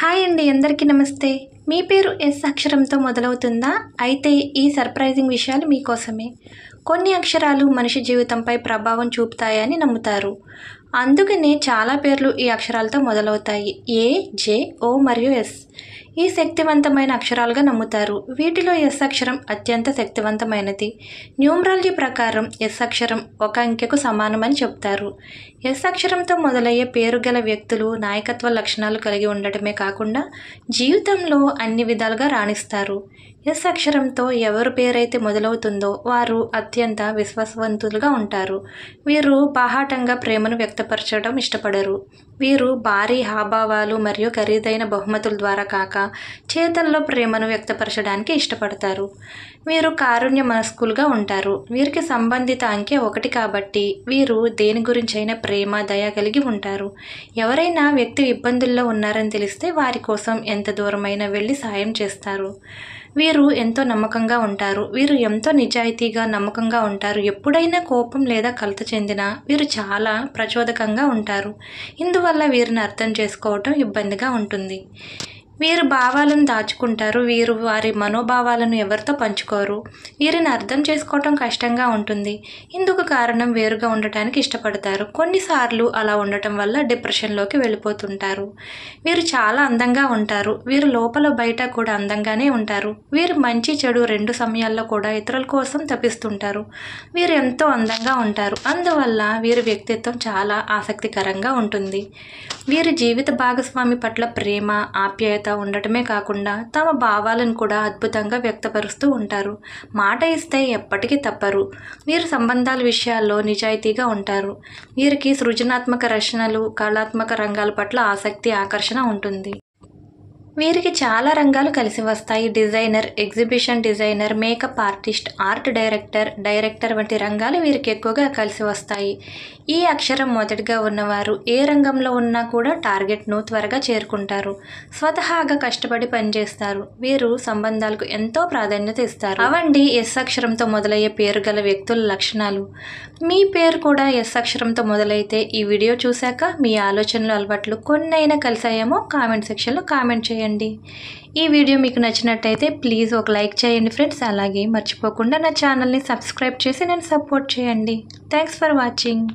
Hi అండి, అందరికీ నమస్తే. మీ పేరు ఎస్ అక్షరంతో మొదలవుతుందా? అయితే ఈ సర్ప్రైజింగ్ విషయాలు మీకోసమే. కొన్ని అక్షరాలు మనిషి జీవితంపై ప్రభావం చూపుతాయని నమ్ముతారు. అందుకనే చాలా పేర్లు ఈ అక్షరాలతో మొదలవుతాయి. ఏ, జే, ఓ మరియు ఎస్ ఈ శక్తివంతమైన అక్షరాలుగా నమ్ముతారు. వీటిలో ఎస్ అక్షరం అత్యంత శక్తివంతమైనది. న్యూమరాలజీ ప్రకారం ఎస్ అక్షరం ఒక అంకెకు సమానమని చెప్తారు. ఎస్ అక్షరంతో మొదలయ్యే పేరు గల వ్యక్తులు నాయకత్వ లక్షణాలు కలిగి ఉండటమే కాకుండా జీవితంలో అన్ని విధాలుగా రాణిస్తారు. ఎస్ అక్షరంతో ఎవరి పేరైతే మొదలవుతుందో వారు అత్యంత విశ్వాసవంతులుగా ఉంటారు. వీరు బాహాటంగా ప్రేమను వ్యక్తపరచడం ఇష్టపడరు. వీరు భారీ హావభావాలు మరియు ఖరీదైన బహుమతుల ద్వారా కాక చేతల్లో ప్రేమను వ్యక్తపరచడానికి ఇష్టపడతారు. వీరు కారుణ్య మనస్కులుగా ఉంటారు. వీరికి సంబంధిత అంకె 1 కాబట్టి వీరు దేని గురించైనా ప్రేమ, దయ కలిగి ఉంటారు. ఎవరైనా వ్యక్తి ఇబ్బందుల్లో ఉన్నారని తెలిస్తే వారి కోసం ఎంత దూరమైనా వెళ్ళి సాయం చేస్తారు. వీరు ఎంతో నమ్మకంగా ఉంటారు. వీరు ఎంతో నిజాయితీగా, నమ్మకంగా ఉంటారు. ఎప్పుడైనా కోపం లేదా కలత చెందినా వీరు చాలా ప్రచోదకంగా ఉంటారు. ఇందువల్ల వీరిని అర్థం చేసుకోవటం ఇబ్బందిగా ఉంటుంది. వీరు భావాలను దాచుకుంటారు. వీరు వారి మనోభావాలను ఎవరితో పంచుకోరు. వీరిని అర్థం చేసుకోవటం కష్టంగా ఉంటుంది. ఇందుకు కారణం వేరుగా ఉండటానికి ఇష్టపడతారు. కొన్నిసార్లు అలా ఉండటం వల్ల డిప్రెషన్లోకి వెళ్ళిపోతుంటారు. వీరు చాలా అందంగా ఉంటారు. వీరు లోపల బయట కూడా అందంగానే ఉంటారు. వీరు మంచి చెడు 2 సమయాల్లో కూడా ఇతరుల కోసం తపిస్తుంటారు. వీరు ఎంతో అందంగా ఉంటారు. అందువల్ల వీరి వ్యక్తిత్వం చాలా ఆసక్తికరంగా ఉంటుంది. వీరి జీవిత భాగస్వామి పట్ల ప్రేమ, ఆప్యాయత ఉండటమే కాకుండా తమ భావాలను కూడా అద్భుతంగా వ్యక్తపరుస్తూ ఉంటారు. మాట ఇస్తే ఎప్పటికీ తప్పరు. వీరు సంబంధాల విషయాల్లో నిజాయితీగా ఉంటారు. వీరికి సృజనాత్మక రచనలు, కళాత్మక రంగాల పట్ల ఆసక్తి, ఆకర్షణ ఉంటుంది. వీరికి చాలా రంగాలు కలిసి వస్తాయి. Designer, exhibition designer, makeup artist, art director వంటి రంగాలు వీరికి ఎక్కువగా కలిసి వస్తాయి. ఈ అక్షరం మొదటిగా ఉన్నవారు ఏ రంగంలో ఉన్నా కూడా టార్గెట్ను త్వరగా చేరుకుంటారు. స్వతహాగా కష్టపడి పనిచేస్తారు. వీరు సంబంధాలకు ఎంతో ప్రాధాన్యత ఇస్తారు. అవండి ఎస్ అక్షరంతో మొదలయ్యే పేరు గల వ్యక్తుల లక్షణాలు. మీ పేరు కూడా ఎస్ అక్షరంతో మొదలైతే ఈ వీడియో చూశాక మీ ఆలోచనలు, అలవాట్లు కొన్నైనా కలిసాయేమో కామెంట్ సెక్షన్లో కామెంట్ చేయండి. ఈ వీడియో మీకు నచ్చినట్టయితే ప్లీజ్ ఒక లైక్ చేయండి ఫ్రెండ్స్. అలాగే మర్చిపోకుండా నా ఛానల్ని సబ్స్క్రైబ్ చేసి నన్ను సపోర్ట్ చేయండి. Thanks for watching.